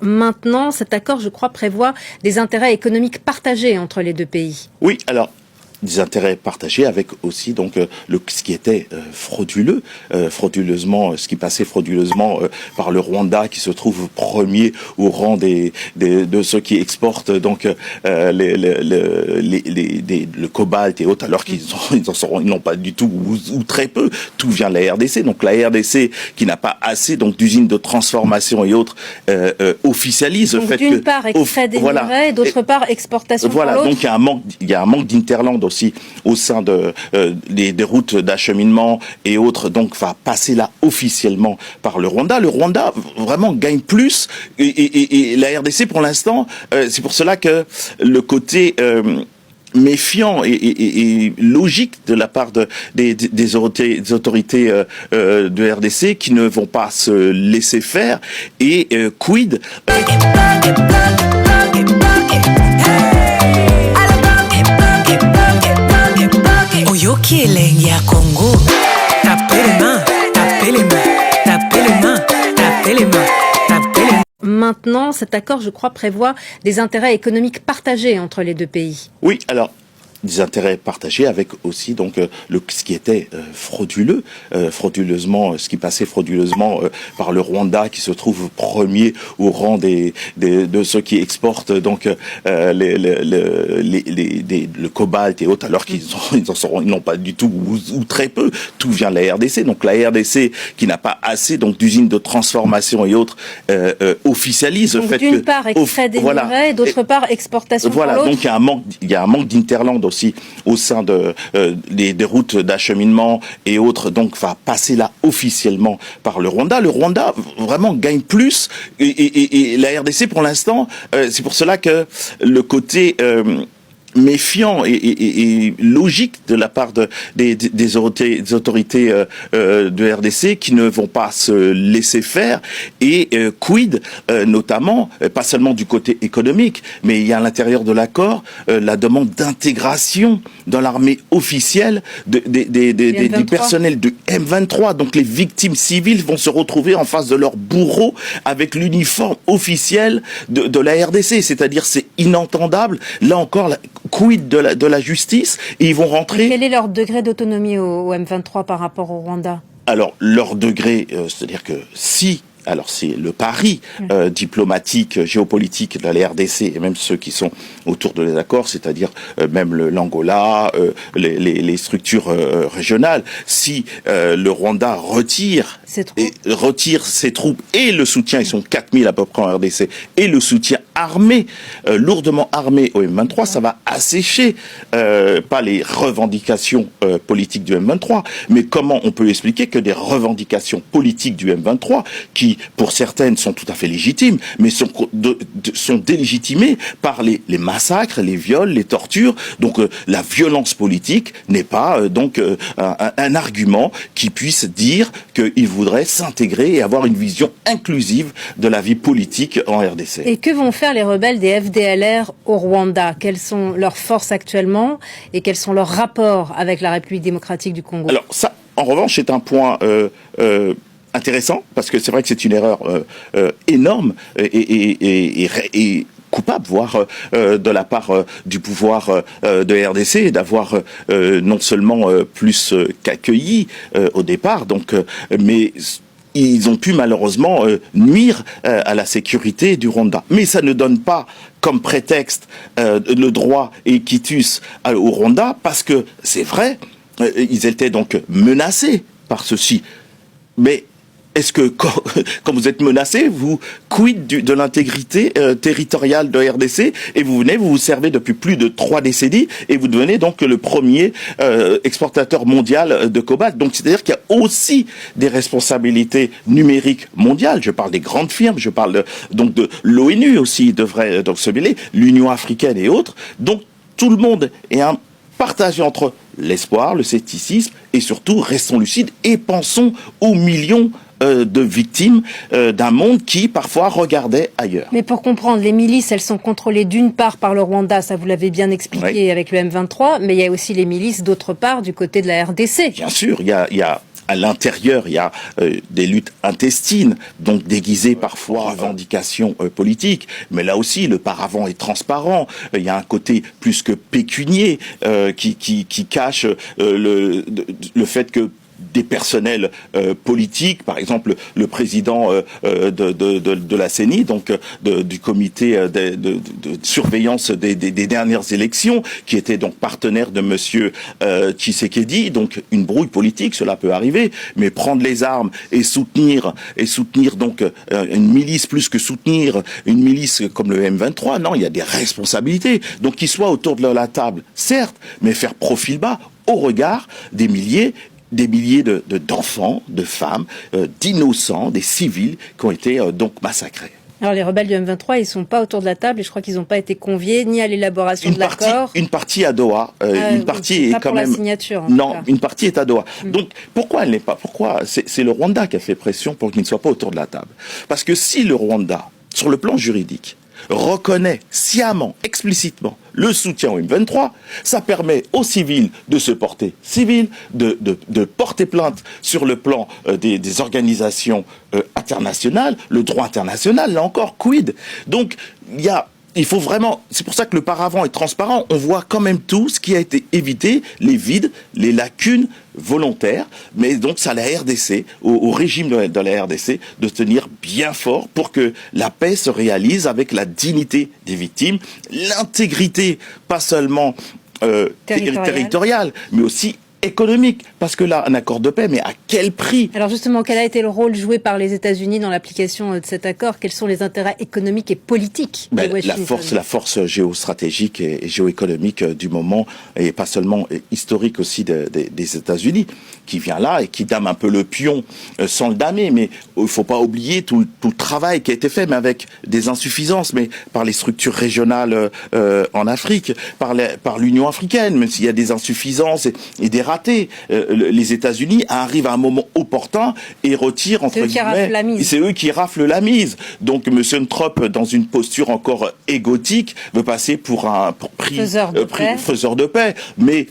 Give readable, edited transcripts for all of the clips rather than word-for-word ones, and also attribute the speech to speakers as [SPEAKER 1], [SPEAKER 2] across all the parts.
[SPEAKER 1] Maintenant, cet accord, je crois, prévoit des intérêts économiques partagés entre les deux pays.
[SPEAKER 2] Oui, alors des intérêts partagés avec aussi donc ce qui était frauduleusement, ce qui passait frauduleusement par le Rwanda, qui se trouve premier au rang de ceux qui exportent donc le cobalt et autres, alors qu'ils n'ont pas du tout ou très peu. Tout vient de la RDC. Donc la RDC qui n'a pas assez donc d'usines de transformation et autres officialise
[SPEAKER 1] donc,
[SPEAKER 2] le fait
[SPEAKER 1] que d'une part extrait des minerais, d'autre part exportation.
[SPEAKER 2] Voilà, donc il y a un manque d'interland aussi au sein des routes d'acheminement et autres, donc va passer là officiellement par le Rwanda. Le Rwanda vraiment gagne plus et la RDC pour l'instant, c'est pour cela que le côté méfiant et logique de la part des autorités de RDC qui ne vont pas se laisser faire et quid
[SPEAKER 3] ya Congo. Tapez les mains, tapez les mains, tapez les mains, tapez les mains, tapez les mains.
[SPEAKER 1] Maintenant, cet accord, je crois, prévoit des intérêts économiques partagés entre les deux pays.
[SPEAKER 2] Oui, alors des intérêts partagés avec aussi donc ce qui était frauduleusement, ce qui passait frauduleusement par le Rwanda, qui se trouve premier au rang de ceux qui exportent donc le cobalt et autres, alors qu'ils n'ont pas du tout ou très peu. Tout vient de la RDC. Donc la RDC qui n'a pas assez donc d'usines de transformation et autres officialise
[SPEAKER 1] donc,
[SPEAKER 2] le fait
[SPEAKER 1] d'une part extrait des minerais, d'autre part exportation.
[SPEAKER 2] Voilà, donc il y a un manque d'interland aussi au sein des routes d'acheminement et autres, donc va passer là officiellement par le Rwanda. Le Rwanda vraiment gagne plus et la RDC pour l'instant, c'est pour cela que le côté méfiant et logique de la part des autorités de RDC qui ne vont pas se laisser faire et quid notamment, pas seulement du côté économique, mais il y a à l'intérieur de l'accord la demande d'intégration dans l'armée officielle du personnel de M23. Donc les victimes civiles vont se retrouver en face de leurs bourreaux avec l'uniforme officiel de la RDC, c'est-à-dire c'est inentendable. Là encore, quid de la justice, et ils vont rentrer...
[SPEAKER 1] Et quel est leur degré d'autonomie au M23 par rapport au Rwanda?
[SPEAKER 2] Alors, leur degré, c'est-à-dire que si... Alors c'est le pari diplomatique, géopolitique de la RDC et même ceux qui sont autour de les accords, c'est-à-dire même l'Angola, les structures régionales. Si le Rwanda retire ses troupes et le soutien, ils sont 4000 à peu près en RDC, et le soutien armé, lourdement armé au M23, ça va assécher pas les revendications politiques du M23, mais comment on peut expliquer que des revendications politiques du M23 qui pour certaines sont tout à fait légitimes, mais sont délégitimées par les massacres, les viols, les tortures. Donc la violence politique n'est pas un argument qui puisse dire qu'ils voudraient s'intégrer et avoir une vision inclusive de la vie politique en RDC.
[SPEAKER 1] Et que vont faire les rebelles des FDLR au Rwanda? Quelles sont leurs forces actuellement et quels sont leurs rapports avec la République démocratique du Congo?
[SPEAKER 2] Alors ça, en revanche, c'est un point... intéressant, parce que c'est vrai que c'est une erreur énorme et coupable, voire de la part du pouvoir de RDC, d'avoir non seulement plus qu'accueilli au départ, donc, mais ils ont pu malheureusement nuire à la sécurité du Rwanda. Mais ça ne donne pas comme prétexte le droit et quitus au Rwanda, parce que c'est vrai, ils étaient donc menacés par ceci. Mais est-ce que quand vous êtes menacé, vous quid de l'intégrité territoriale de RDC et vous vous servez depuis plus de 3 décennies et vous devenez donc le premier exportateur mondial de cobalt. Donc c'est-à-dire qu'il y a aussi des responsabilités numériques mondiales. Je parle des grandes firmes, je parle donc de l'ONU aussi devrait donc se mêler, l'Union africaine et autres. Donc tout le monde est partagé entre l'espoir, le scepticisme et surtout restons lucides et pensons aux millions de victimes d'un monde qui parfois regardait ailleurs.
[SPEAKER 1] Mais pour comprendre, les milices, elles sont contrôlées d'une part par le Rwanda, ça vous l'avez bien expliqué avec le M23, mais il y a aussi les milices d'autre part du côté de la RDC.
[SPEAKER 2] Bien sûr, il y a à l'intérieur, il y a des luttes intestines, donc déguisées parfois en revendications politiques. Mais là aussi, le paravent est transparent. Il y a un côté plus que pécunier qui cache le fait que des personnels politiques, par exemple le président de la CENI, donc du comité de surveillance des dernières élections, qui était donc partenaire de monsieur Tshisekedi, donc une brouille politique, cela peut arriver, mais prendre les armes et soutenir donc une milice, plus que soutenir une milice comme le M23, non, il y a des responsabilités. Donc qu'ils soient autour de la table, certes, mais faire profil bas au regard des milliers d'enfants, de femmes, d'innocents, des civils qui ont été donc massacrés.
[SPEAKER 1] Alors les rebelles du M23, ils sont pas autour de la table et je crois qu'ils n'ont pas été conviés ni à l'élaboration de l'accord.
[SPEAKER 2] Une partie à Doha, une partie est quand même. La
[SPEAKER 1] signature,
[SPEAKER 2] non, une partie est à Doha. Donc pourquoi elle n'est pas? Pourquoi c'est le Rwanda qui a fait pression pour qu'il ne soit pas autour de la table? Parce que si le Rwanda, sur le plan juridique, reconnaît sciemment, explicitement le soutien au M23, ça permet aux civils de se porter civils, de porter plainte sur le plan des organisations internationales, le droit international, là encore, quid. Donc, il faut vraiment, c'est pour ça que le paravent est transparent, on voit quand même tout ce qui a été évité, les vides, les lacunes volontaires, mais donc c'est à la RDC, au régime de la RDC, de tenir bien fort pour que la paix se réalise avec la dignité des victimes, l'intégrité, pas seulement territoriale, mais aussi économique, parce que là, un accord de paix, mais à quel prix?
[SPEAKER 1] Alors justement, quel a été le rôle joué par les États-Unis dans l'application de cet accord? Quels sont les intérêts économiques et politiques de Washington?
[SPEAKER 2] La force géostratégique et géoéconomique du moment, et pas seulement historique aussi des États-Unis, qui vient là et qui dame un peu le pion sans le damer, mais il faut pas oublier tout le travail qui a été fait, mais avec des insuffisances, mais par les structures régionales en Afrique, par l'Union africaine, même s'il y a des insuffisances et des ratés. Les États-Unis arrivent à un moment opportun et retirent, entre guillemets, c'est eux qui raflent la mise. Donc M. Trump, dans une posture encore égotique, veut passer pour faiseur de paix. Mais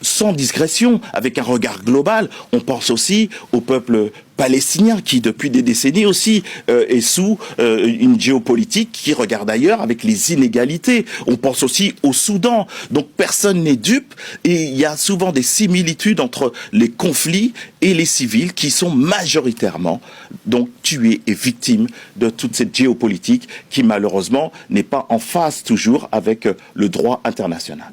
[SPEAKER 2] sans discrétion, avec un regard global, on pense aussi au peuple palestinien qui, depuis des décennies aussi, est sous une géopolitique qui regarde ailleurs avec les inégalités. On pense aussi au Soudan. Donc personne n'est dupe et il y a souvent des similitudes entre les conflits et les civils qui sont majoritairement donc tués et victimes de toute cette géopolitique qui malheureusement n'est pas en phase toujours avec le droit international.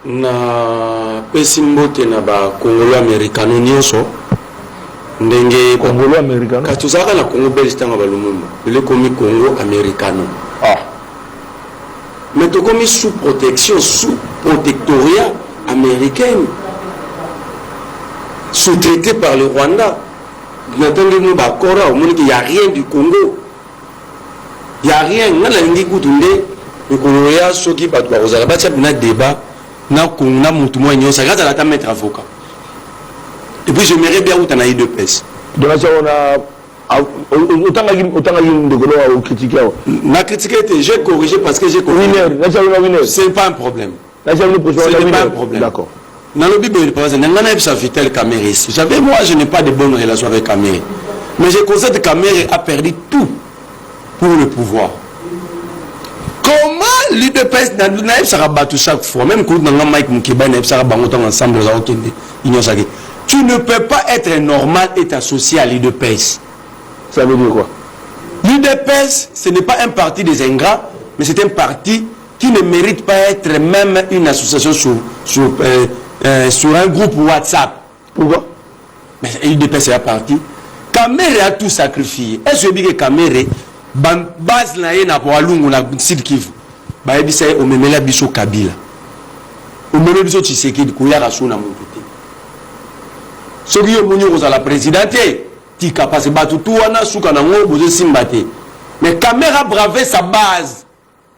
[SPEAKER 4] Na pesi mbote na ba Congolo americano nyonso ndenge
[SPEAKER 5] Congolo americano
[SPEAKER 4] katuzaka na Congo belge tanga balumumba le komi Congo americano mais to komi sous protection sous protectorat américaine sous-traité par le Rwanda. N'attendez nous ba kora au monde qu'il y a rien du Congo, il y a rien na la ngi kutunde le Congo ya soki ba to ozala ba tia na débat na kuna mutu mwa nyosa gaza la ta mettre avocat. Et puis j'aimerais bien où t'en as eu de pèse.
[SPEAKER 5] De la on a autant de golo au critiquer.
[SPEAKER 4] Na critiquer j'ai corrigé parce que j'ai corrigé. C'est pas un problème. C'est pas un problème.
[SPEAKER 5] D'accord.
[SPEAKER 4] Dans le Bible, j'avais moi, je n'ai pas de bonnes relations avec Kamere. Mais je constate que Kamere a perdu tout pour le pouvoir. Comment l'UDPS n'a pas battu chaque fois, même quand on a Mike Moukiba n'a pas battu ensemble, tu ne peux pas être normal et t'associer à l'UDPS.
[SPEAKER 5] Ça veut dire quoi?
[SPEAKER 4] L'UDPS, ce n'est pas un parti des ingrats, mais c'est un parti qui ne mérite pas être même une association sur un groupe WhatsApp.
[SPEAKER 5] Pourquoi?
[SPEAKER 4] Mais l'UDPS c'est la partie. Kamere a tout sacrifié. Est-ce que Kamere base na ye na Walungu na Sud Kivu ba ebisa o memela biso Kabila o memela biso Tshisekedi ko ya raso na mokuti soki yo munyo ko la présidente tika parce batu tu wana suka na ngo bozo simbate. Mais Kamere a bravé sa base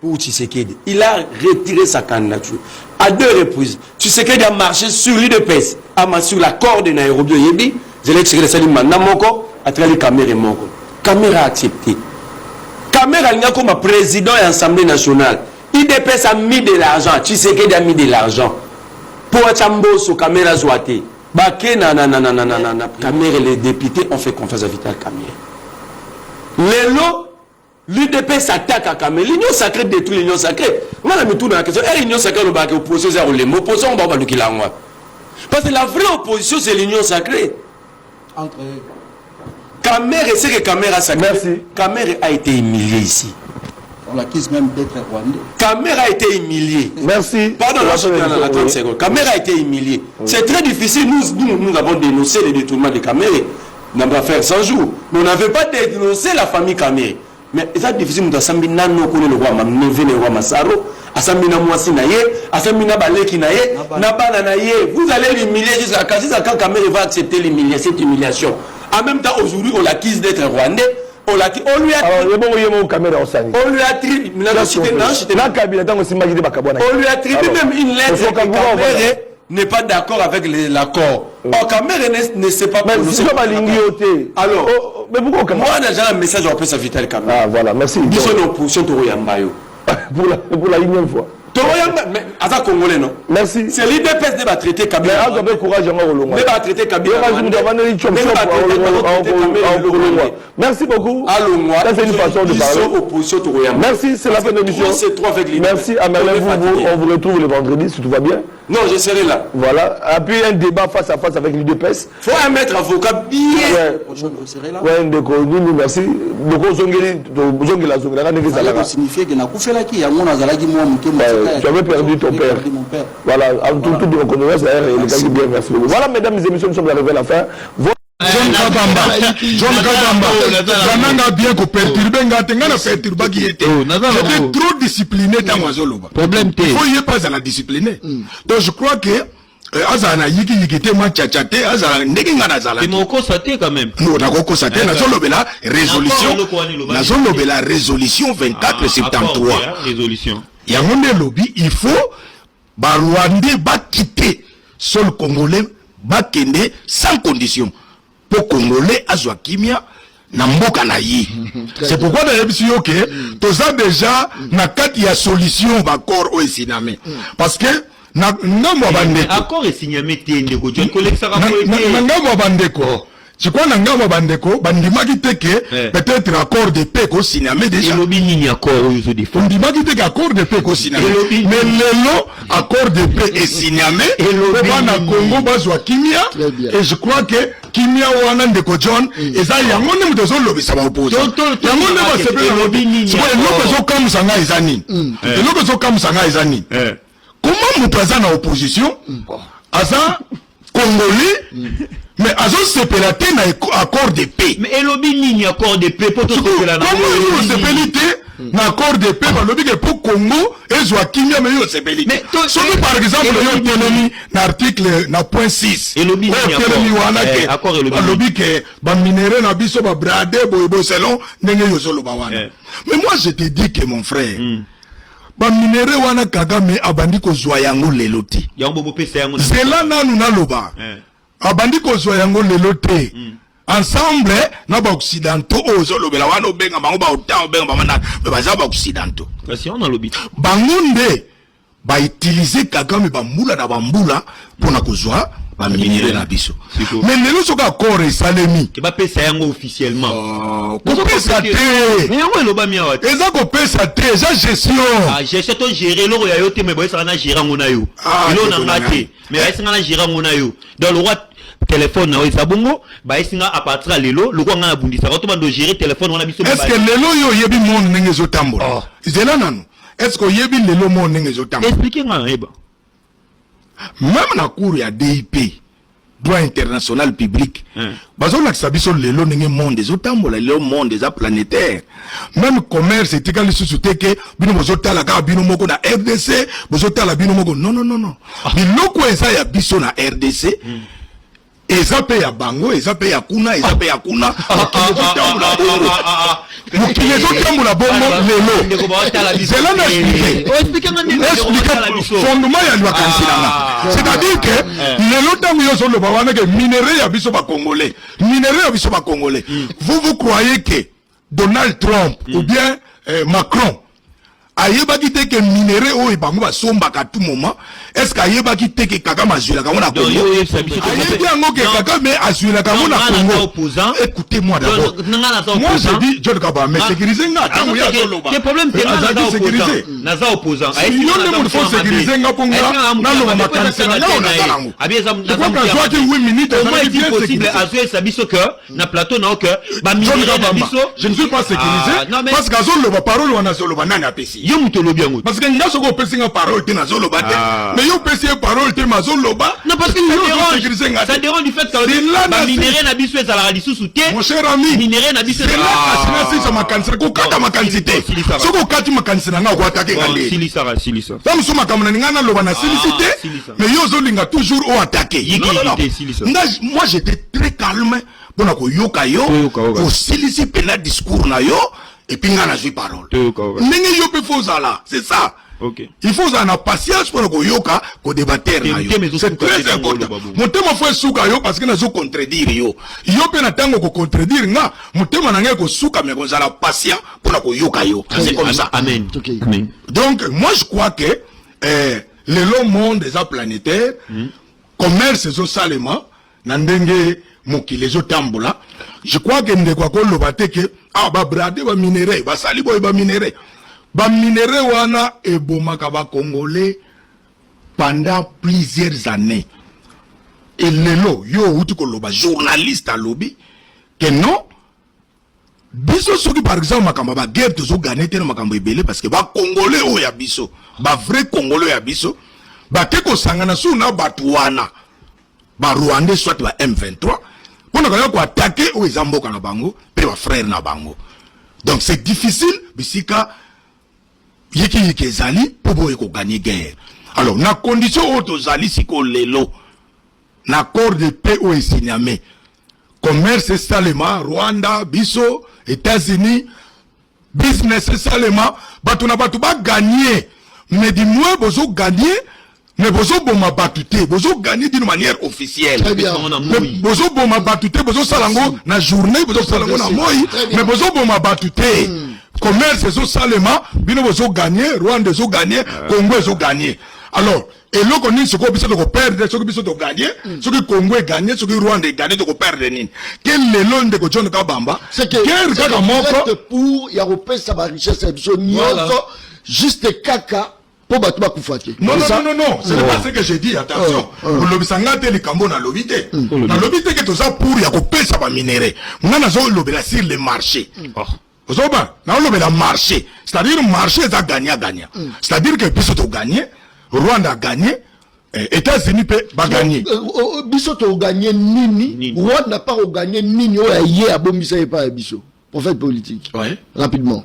[SPEAKER 4] pour Tshisekedi. Il a retiré sa candidature à 2 reprises. Tshisekedi a marché sur l'UDPS, a marché sur l'accord de Nairobi. Yebi, Zélé Tshisekedi Salim Mandamoko, a traité Kamere Moko. Kamere a accepté. Kamere a comme président et Assemblée nationale. l'UDPS a mis de l'argent, Tshisekedi a mis de l'argent. Pour Chamboso, Kamere Zouate. Baké na Kamere, les députés ont fait confiance à Vital Kamere. Lélo, l'UDP s'attaque à Kamere. L'union sacrée détruit l'union sacrée. Moi, je me tourne la question. L'union sacrée, le bac opposition, c'est l'opposition, on va le qu'il a moi. Parce que la vraie opposition, c'est l'union sacrée.
[SPEAKER 6] Entre
[SPEAKER 4] Kamere, c'est que Kamere a sacré.
[SPEAKER 5] Merci.
[SPEAKER 4] Kamere a été humilié ici.
[SPEAKER 6] on l'accuse même d'être rwandais.
[SPEAKER 4] Kamere a été humilié.
[SPEAKER 5] Merci.
[SPEAKER 4] Pardon, là, 30 secondes. Kamere a été humilié. C'est très difficile. Nous avons dénoncé les détournements de Kamere. Nous avons fait 100 jours. Mais on n'avait pas dénoncé la famille Kamere. Mais c'est difficile. Nous avons dit que nous avons le roi Mamneve, le roi Massaro. Asamina Mwasi Naye, Asamina Baleki Naye, Nabana Naye. Vous allez l'humilier jusqu'à quand Kamere va accepter cette humiliation. En même temps, aujourd'hui, on l'accuse d'être rwandais. On lui a attribué même une lettre que Kamere n'est pas d'accord avec l'accord. Or, Kamere ne sait pas prononcer. Alors, moi, j'ai un message en plus à Vital Kamere.
[SPEAKER 5] Ah, voilà, merci.
[SPEAKER 4] Nous sommes en position de Royambayo.
[SPEAKER 5] Pour la énième fois.
[SPEAKER 4] Mais à Congolais, non.
[SPEAKER 5] Merci.
[SPEAKER 4] C'est l'IDPS qui va traiter Kabila.
[SPEAKER 5] Mais courage à moi.
[SPEAKER 4] Va traiter Kabila.
[SPEAKER 5] Merci beaucoup.
[SPEAKER 4] Ça,
[SPEAKER 5] c'est une façon de parler. Merci, c'est la fin de l'émission. Merci, à Merlin, on vous retrouve le vendredi si tout va bien.
[SPEAKER 4] Non, je serai là.
[SPEAKER 5] Voilà. Puis un débat face à face avec l'IDPS.
[SPEAKER 4] Il faut un maître avocat bien.
[SPEAKER 6] Vous serez là.
[SPEAKER 5] Ouais, nous, merci. Donc,
[SPEAKER 6] ça signifie que
[SPEAKER 5] tu avais perdu ton père. Voilà, tout de reconnaissance, les bien, merci beaucoup. Voilà, mesdames et messieurs, nous sommes arrivés à la fin.
[SPEAKER 7] John Kagamba, Zananga bien ko perturber ngate ngana perturber qui était. J'étais trop discipliné dans Mazoloba. Problème il faut y pas à la discipliner. Donc je crois que azana yiki te ma tchatchate azana ndenge ngana zala.
[SPEAKER 8] Mais mon constaté quand même.
[SPEAKER 7] Non, d'accord constaté na zolobela résolution. Na zolobela résolution 2473.
[SPEAKER 8] Résolution.
[SPEAKER 7] Yangonde lobby, il faut ba Rwandais ba quitter sol congolais ba kende sans condition. Pour Congolais azwa kimia na mboka na yi. C'est pourquoi dans l'émission que toza déjà na kati ya solution ba corps au sinamé. Parce que na ngamo bandeko.
[SPEAKER 8] Accord et signamé tendeko John collecte ça rapport.
[SPEAKER 7] Na ngamo bandeko. Je crois na ngamo bandeko bandimaki teke peut-être accord de paix ko sinamé déjà.
[SPEAKER 8] Elobi nini accord oyo défend.
[SPEAKER 7] Bandimaki teke accord de paix ko sinamé. Mais lelo accord de paix et sinamé. Elobi na Congo bazwa kimia et je crois que kimia wana ndeko John eza yango ne mutozo lobisa ba opposition yango ne ba sepela lobi nini eloko zo kamusanga ezani eloko zo kamusanga ezani comment mutoza na opposition aza congolais mais azo sepela te na accord de paix
[SPEAKER 8] mais elobi nini accord de paix pour tout sepela na
[SPEAKER 7] comment sepeli te na accord de paix balobi ke pour Congo ezwa kimia mais yo sepeli mais soki par exemple yo telemi na article na point 6
[SPEAKER 8] elobi
[SPEAKER 7] telemi wana ke balobi ke ba minéraux na biso ba brade boyebo selon ndenge yo solo ba wana mais moi je te dis que mon frère ba minéraux wana Kagame abandi ko zwa yango lelo te
[SPEAKER 8] yango bo pesa yango
[SPEAKER 7] zela nanu na loba abandi ko zwa yango lelo te ensemble na ba occidentaux ozolobela wana obenga bango ba otan obenga bamana baza ba occidentaux
[SPEAKER 8] kasi on a lobi
[SPEAKER 7] bangunde ba utiliser Kagame ba mbula na bambula pona kozwa ba minéraux na biso mais lelo soka accord esalemi
[SPEAKER 8] ke ba pesa yango officiellement
[SPEAKER 7] ko pesa te
[SPEAKER 8] mais yango eloba mi awa
[SPEAKER 7] eza ko pesa te eza gestion
[SPEAKER 8] gestion to gérer loko ya yo te mais boyesa na gérer ngona yo elo na ngate mais boyesa na gérer ngona yo dans le roi téléphone na eza bongo baesinga à partir à lelo loko nga na bundisa ko to bando gérer téléphone wana biso
[SPEAKER 7] est-ce que lelo yo yebi monde ndenge zo tambola zela nanu est-ce que yebi lelo monde ndenge zo tambola
[SPEAKER 8] expliquer nga eba
[SPEAKER 7] même na cour ya DIP droit international public bazo la sabiso lelo ndenge monde zo tambola lelo monde za planétaire même commerce etikali susuté que bino bozo tala ka bino moko na RDC bozo tala bino moko non biloko eza ya biso na RDC eza pe ya bango eza pe ya kuna eza pe ya kuna mokili ezotambola bongo lelo zela na explique fondement ya liwakanisi nanga c'est-à-dire que lelo ntango yo ozoloba wana ke minéraux ya biso bakongolais vous croyez que Donald Trump ou bien Macron ayebaki te ke minéraux oyo bango basombaka à tout moment est-ce que ayebaki te ke kaka mazwilaka ngo na Congo ayebi yango ke kaka mais azwilaka ngo na Congo. Écoutez-moi d'abord, moi je dis John Kaba mais sécuriser nga tango ya zoloba
[SPEAKER 8] le problème c'est que sécuriser naza opposant
[SPEAKER 7] il y a des faut sécuriser nga ponga na lo makanisa na ona talango pourquoi quand soit que 8 minutes
[SPEAKER 8] comment est-il possible azwe sabiso que na plateau na que ba
[SPEAKER 7] je ne suis pas sécurisé parce que zoloba parole wana zoloba nani apesi
[SPEAKER 8] yo mutolobi yango
[SPEAKER 7] parce que nga soko pesi nga parole te na zoloba te mais yo pesi parole te ma zoloba
[SPEAKER 8] non parce que ça dérange du fait que ba minéraux na biso ezala lisusu te
[SPEAKER 7] mon cher ami
[SPEAKER 8] minéraux na biso
[SPEAKER 7] c'est là asina si makanisa ko kata makanisi te soko kati makanisi na nga ko attaquer ngale
[SPEAKER 8] silisa
[SPEAKER 7] ça me soma kamana nga na loba na silicité mais yo zolinga toujours au attaquer moi j'étais très calme pona ko yoka yo ko silisi pena discours na yo et puis nga na jui parole ndenge yo pe fozala c'est ça.
[SPEAKER 8] Okay.
[SPEAKER 7] Il faut en avoir patience pour que yoka ko débattre na yo. C'est très important. Motema faut suka yo parce que na zo contredire yo. Yo pe na tango ko contredire nga, motema na nga ko suka mais ko zala patient pour ko yoka yo. C'est comme ça.
[SPEAKER 8] Amen.
[SPEAKER 7] Okay. Amen. Donc moi je crois que le long monde des planétaires commerce zo salema na ndenge mokile zo tambola. Je crois que ndeko ko lobate ke ba brade ba minéraux, ba sali boy ba minéraux. Ba minéraux wana ebomaka ba congolais pendant plusieurs années. Et lelo yo uti ko loba journaliste a lobby que non biso soki par exemple makamba ba guerre tozo gagner te makambo ebele parce que ba congolais o ya biso ba vrai congolais ya biso ba ke ko sangana suna batuana ba rwandais soit ba M23 pona ko attaquer o ezamboka na bango pe ba frère na bango. Donc c'est difficile bisika yiki ezali pour gagner guerre. Alors na condition auto zali siko lelo na accord de paix au Esignamé commerce salema Rwanda biso États-Unis business salema batu na batu ba gagner mais du moins bozo gagner mais bozo boma batute bozo gagner d'une manière officielle bozo boma batute bozo salango na journée bozo salango na moi mais bozo boma batute commerce zo salema bino bozo gagner Rwanda zo gagner Congo zo gagner. Alors et là qu'on dit ce qu'on peut perdre ce qu'on peut gagner ce que Congo est gagné ce que Rwanda est gagné de perdre nini quel est le long de John Kabamba
[SPEAKER 9] c'est que pour y a repère sa richesse juste caca pour battre ma koufati.
[SPEAKER 7] Non, c'est pas ce que j'ai dit, attention. Vous l'obisangate les cambons dans l'obité. Dans l'obité que tout ça pour y a coupé ça va minérer. On a l'obéla sur le marché. Vous avez pas, on l'obéla marché. C'est-à-dire, marché, ça gagne. C'est-à-dire que Bissot a gagné, Rwanda a gagné, États-Unis peut gagner.
[SPEAKER 9] Bissot a gagné nini, Rwanda n'a pas gagné nini, a bombissé et pas Bissot. Prophète politique.
[SPEAKER 7] Ouais.
[SPEAKER 9] Rapidement.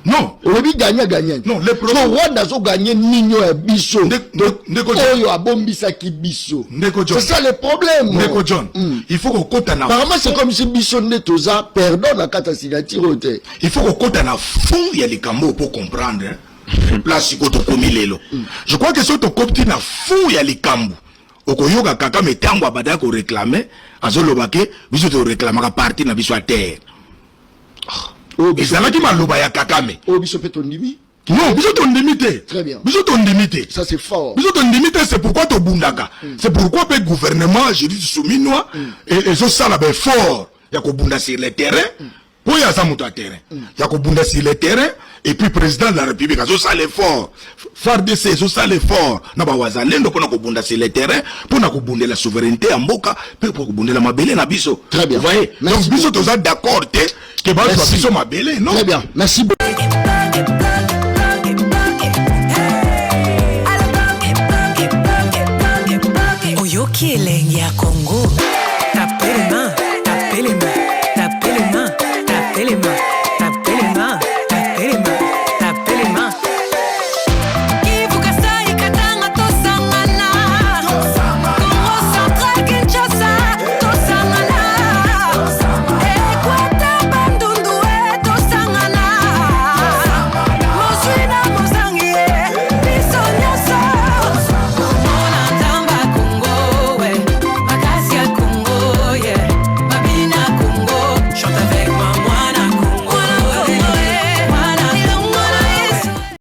[SPEAKER 7] Non,
[SPEAKER 9] le gagnant.
[SPEAKER 7] Non, les
[SPEAKER 9] problèmes. Rwanda a gagné Nino et Bisso. Oyo a bombisa ki Bisso. C'est ça le problème.
[SPEAKER 7] Ndeko John. Il faut qu'on compte en
[SPEAKER 9] apparemment, c'est comme si Bisso n'était pas perdant la catastrophe.
[SPEAKER 7] Il faut qu'on compte en fond, il y a les cambos pour comprendre. Place koto komilelo. Je crois que sur ton copte na fond, il y a les cambos. Okoyoga kaka metango abada ko réclamer, azolobake, biso to réclamer ka parti na biso à terre. Et ça là qui m'a loba ya kakame.
[SPEAKER 9] Oh, biso peut ondimi?
[SPEAKER 7] Non, biso ton limité.
[SPEAKER 9] Très bien.
[SPEAKER 7] Biso ton limité.
[SPEAKER 9] Ça c'est fort.
[SPEAKER 7] Biso ton limité, c'est pourquoi to bundaka. C'est pourquoi le gouvernement, j'ai dit souminois, et ça là ben fort. Ya ko bunda sur le terrain. Pour ya ça muta terrain. Ya ko bunda sur le terrain et puis président de la République, ça l'effort. FARDC, ça l'effort. Na ba wazalendo pour na ko bunda sur le terrain, pour na ko bunda la souveraineté en mboka, pour ko bunda la mabele na biso.
[SPEAKER 9] Très bien.
[SPEAKER 7] Vous voyez? Donc biso to d'accord que bah, biso mabele, non?
[SPEAKER 9] Très bien. Merci beaucoup.